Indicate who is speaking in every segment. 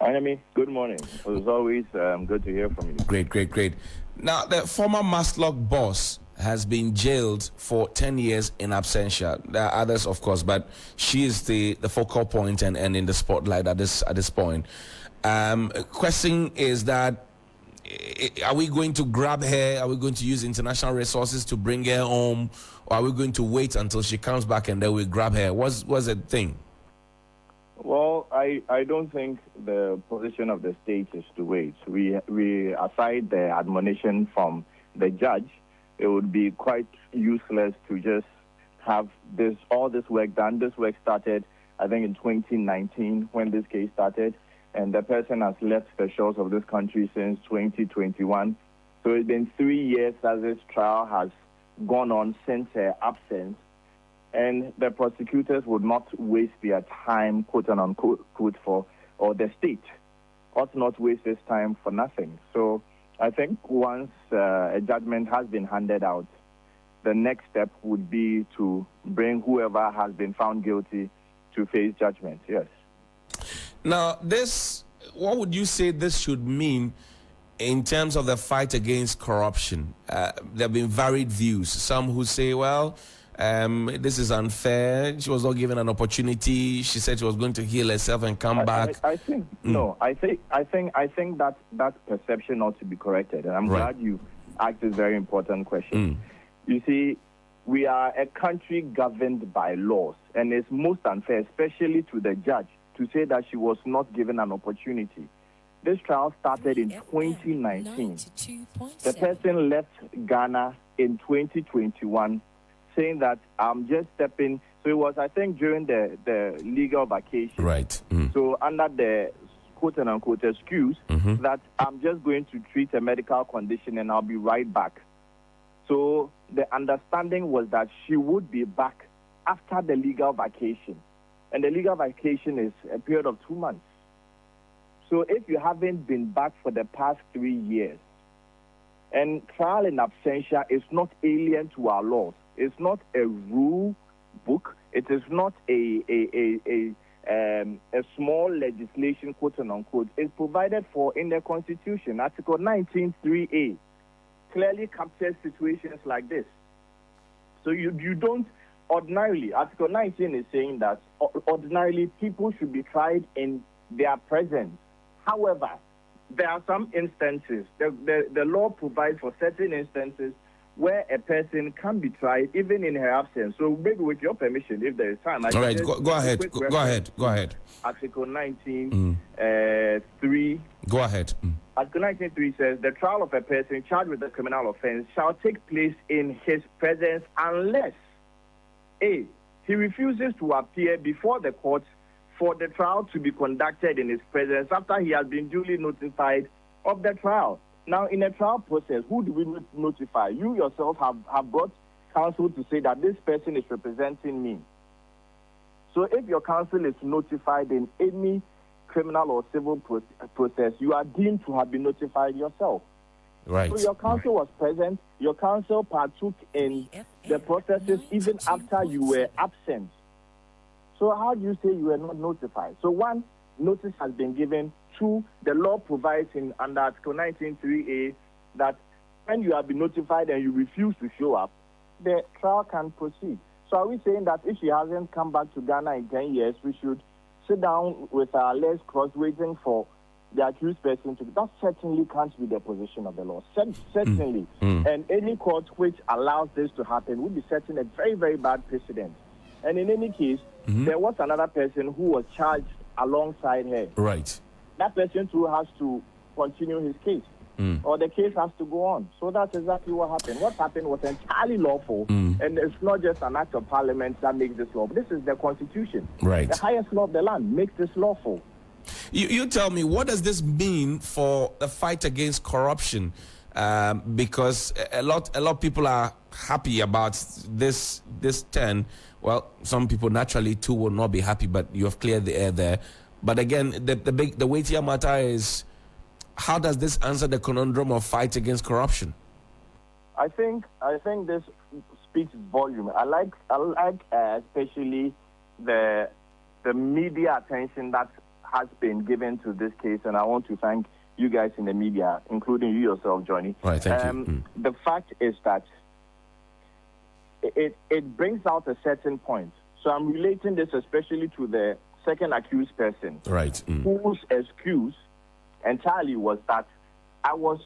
Speaker 1: Anami, good morning. As always, good to hear from you.
Speaker 2: Great. Now, the former MASLOC boss has been jailed for 10 years in absentia. There are others, of course, but she is the focal point and in the spotlight at this point. Question is that, are we going to grab her? Are we going to use international resources to bring her home? Or are we going to wait until she comes back and then we grab her? What's the thing?
Speaker 1: Well, I don't think the position of the state is to wait. We aside the admonition from the judge, it would be quite useless to just have all this work done. This work started, I think, in 2019 when this case started, and the person has left the shores of this country since 2021. So it's been 3 years as this trial has gone on since her absence. And the prosecutors would not waste their time, quote unquote, or the state ought not waste this time for nothing. So I think once a judgment has been handed out, the next step would be to bring whoever has been found guilty to face judgment, yes.
Speaker 2: Now, what would you say this should mean in terms of the fight against corruption? There have been varied views. Some who say, well, this is unfair. She was not given an opportunity. She said she was going to heal herself and come back.
Speaker 1: I think that perception ought to be corrected. And I'm glad you asked this very important question. You see, we are a country governed by laws, and it's most unfair, especially to the judge, to say that she was not given an opportunity. This trial started in 2019. The person left Ghana in 2021. Saying that I'm just stepping, so it was, I think, during the legal vacation.
Speaker 2: Right.
Speaker 1: So under the quote-unquote excuse that I'm just going to treat a medical condition and I'll be right back. So the understanding was that she would be back after the legal vacation. And the legal vacation is a period of 2 months. So if you haven't been back for the past 3 years, and trial in absentia is not alien to our laws. It's not a rule book. It is not a small legislation, quote unquote. It's provided for in the Constitution. Article 19(3)(a) clearly captures situations like this. So you don't ordinarily. Article 19 is saying that ordinarily people should be tried in their presence. However, there are some instances. The law provides for certain instances where a person can be tried even in her absence. So maybe with your permission, if there is time.
Speaker 2: All right, go ahead. Go ahead.
Speaker 1: Article 19(3).
Speaker 2: Go ahead.
Speaker 1: Article 19(3) says, the trial of a person charged with a criminal offense shall take place in his presence unless A, he refuses to appear before the court for the trial to be conducted in his presence after he has been duly notified of the trial. Now, in a trial process, who do we notify? You yourself have brought counsel to say that this person is representing me. So if your counsel is notified in any criminal or civil process, you are deemed to have been notified yourself.
Speaker 2: Right.
Speaker 1: So your counsel was present. Your counsel partook in the processes even after you were absent. So how do you say you were not notified? So one, notice has been given. Two, the law provides under Article 19(3)(a) that when you have been notified and you refuse to show up, the trial can proceed. So are we saying that if she hasn't come back to Ghana in 10 years, we should sit down with our legs crossed waiting for the accused person to... That certainly can't be the position of the law. Certainly. And any court which allows this to happen would be setting a very, very bad precedent. And in any case, there was another person who was charged alongside her.
Speaker 2: Right.
Speaker 1: That person too has to continue his case, or the case has to go on. So that's exactly what happened. What happened was entirely lawful, and it's not just an act of parliament that makes this law. This is the Constitution.
Speaker 2: Right.
Speaker 1: The highest law of the land makes this lawful.
Speaker 2: You tell me, what does this mean for the fight against corruption? Because a lot of people are happy about this 10. Well, some people naturally too will not be happy, but you have cleared the air there. But again, the weightier matter is, how does this answer the conundrum of fight against corruption?
Speaker 1: I think this speaks volume. I like especially the media attention that has been given to this case, and I want to thank you guys in the media, including you yourself, Johnny.
Speaker 2: Right, thank you.
Speaker 1: The fact is that it brings out a certain point. So I'm relating this especially to the second accused person,
Speaker 2: right,
Speaker 1: whose excuse entirely was that I was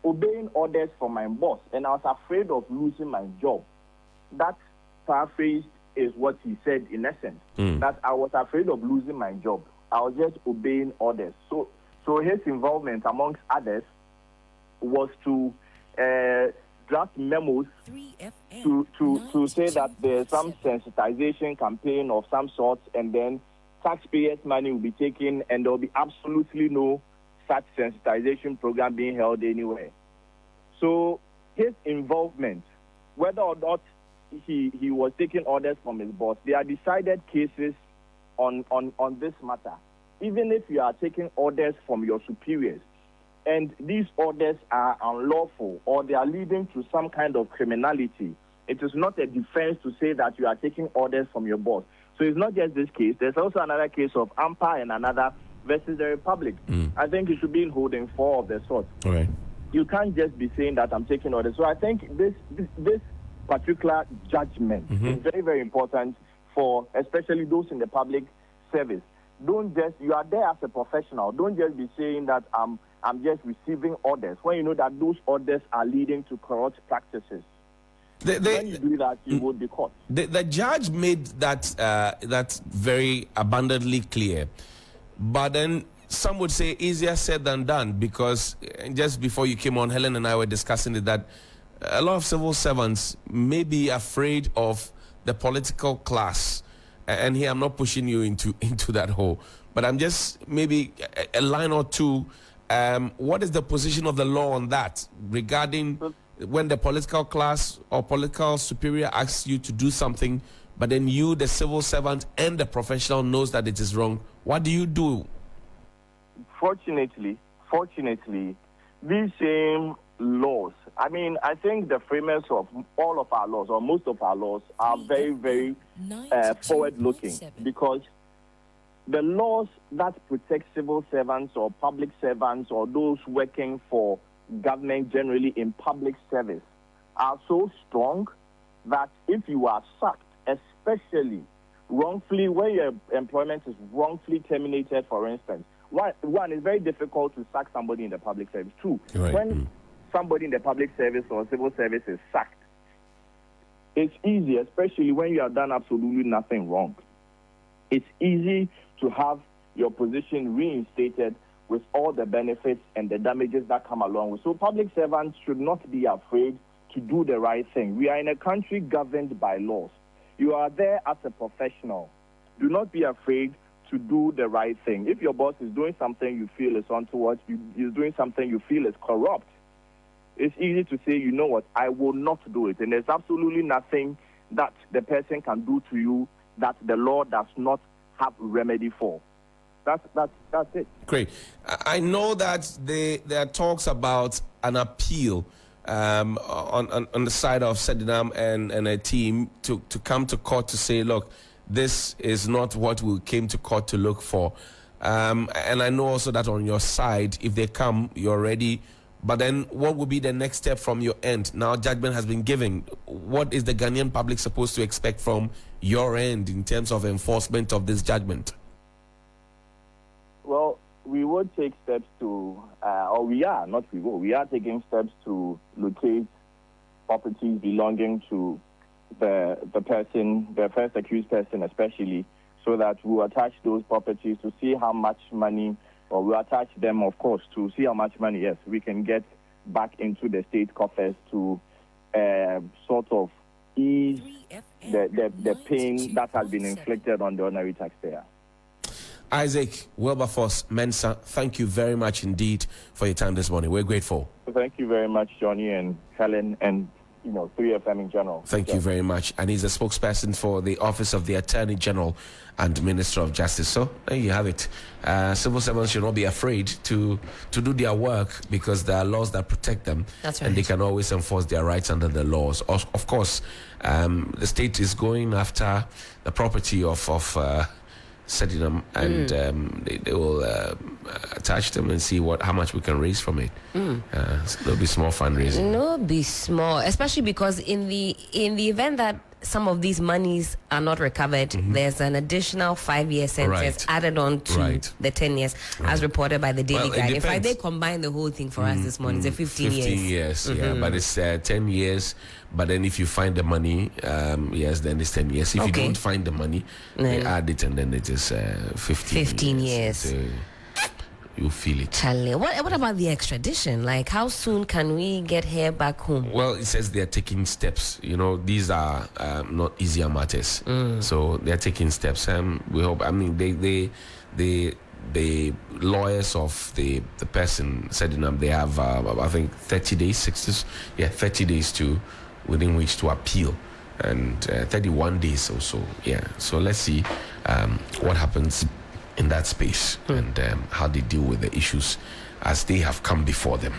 Speaker 1: obeying orders from my boss and I was afraid of losing my job. That paraphrase is what he said in essence, that I was afraid of losing my job. I was just obeying orders. So his involvement, amongst others, was to draft memos to say that there's some sensitization campaign of some sort, and then taxpayers' money will be taken, and there will be absolutely no such sensitization program being held anywhere. So his involvement, whether or not he was taking orders from his boss, there are decided cases on this matter. Even if you are taking orders from your superiors, and these orders are unlawful or they are leading to some kind of criminality, it is not a defense to say that you are taking orders from your boss. So it's not just this case. There's also another case of AMPA and another versus the Republic. I think you should be in holding 4 of the sort.
Speaker 2: All right.
Speaker 1: You can't just be saying that I'm taking orders. So I think this particular judgment is very, very important for especially those in the public service. You are there as a professional. Don't just be saying that I'm just receiving orders when you know that those orders are leading to corrupt practices. When you do that, you would be caught.
Speaker 2: The judge made that very abundantly clear. But then some would say easier said than done, because just before you came on, Helen and I were discussing it, that a lot of civil servants may be afraid of the political class. And here I'm not pushing you into that hole, but I'm just maybe a line or two. What is the position of the law on that regarding when the political class or political superior asks you to do something, but then you, the civil servant and the professional, knows that it is wrong? What do you do?
Speaker 1: Fortunately, these same laws, I think the framers of all of our laws, or most of our laws, are very, very forward-looking, because the laws that protect civil servants or public servants or those working for government generally in public service are so strong that if you are sacked, especially wrongfully, when your employment is wrongfully terminated, for instance, one, it's very difficult to sack somebody in the public service. Two, when somebody in the public service or civil service is sacked, it's easy, especially when you have done absolutely nothing wrong. It's easy to have your position reinstated with all the benefits and the damages that come along with. So public servants should not be afraid to do the right thing. We are in a country governed by laws. You are there as a professional. Do not be afraid to do the right thing. If your boss is doing something you feel is untoward, is doing something you feel is corrupt, it's easy to say, you know what, I will not do it. And there's absolutely nothing that the person can do to you that the law does not have remedy for. That's it.
Speaker 2: Great. I know that there are talks about an appeal on the side of Sedinam and a team to come to court to say, look, this is not what we came to court to look for. And I know also that on your side, if they come, you're ready. But then what would be the next step from your end? Now judgment has been given. What is the Ghanaian public supposed to expect from your end in terms of enforcement of this judgment?
Speaker 1: Well, we would take steps to, we are taking steps to locate properties belonging to the person, the first accused person especially, so that we'll attach those properties to see how much money, or we'll attach them, of course, to see how much money, yes, we can get back into the state coffers to sort of ease the pain that has been inflicted on the ordinary taxpayer.
Speaker 2: Isaac Wilberforce Mensah, thank you very much indeed for your time this morning. We're grateful.
Speaker 1: Thank you very much, Johnny and Helen, and 3FM in general.
Speaker 2: Thank you very much. And he's a spokesperson for the Office of the Attorney General and Minister of Justice. So there you have it. Civil servants should not be afraid to do their work, because there are laws that protect them.
Speaker 3: That's right.
Speaker 2: And they can always enforce their rights under the laws. Of course, the state is going after the property of setting them, and they will attach them and see how much we can raise from it. There'll be small fundraising.
Speaker 3: No, be small, especially because in the event that some of these monies are not recovered, there's an additional 5-year sentence added on to the 10 years, as reported by the Daily Guide. In fact, they combine the whole thing for us this morning. It's a 15 years.
Speaker 2: 15 years, yeah, but it's 10 years. But then if you find the money, yes, then it's 10 years. If you don't find the money, they add it, and then it is 15
Speaker 3: years.
Speaker 2: So you feel it.
Speaker 3: Charlie, what about the extradition? Like, how soon can we get her back home?
Speaker 2: Well, it says they're taking steps. You know, these are not easier matters. So they're taking steps. We hope. I mean, the lawyers of the person setting up, they have I think 30 days, 30 days within which to appeal, and 31 days or so. Yeah. So let's see what happens in that space, and how they deal with the issues as they have come before them.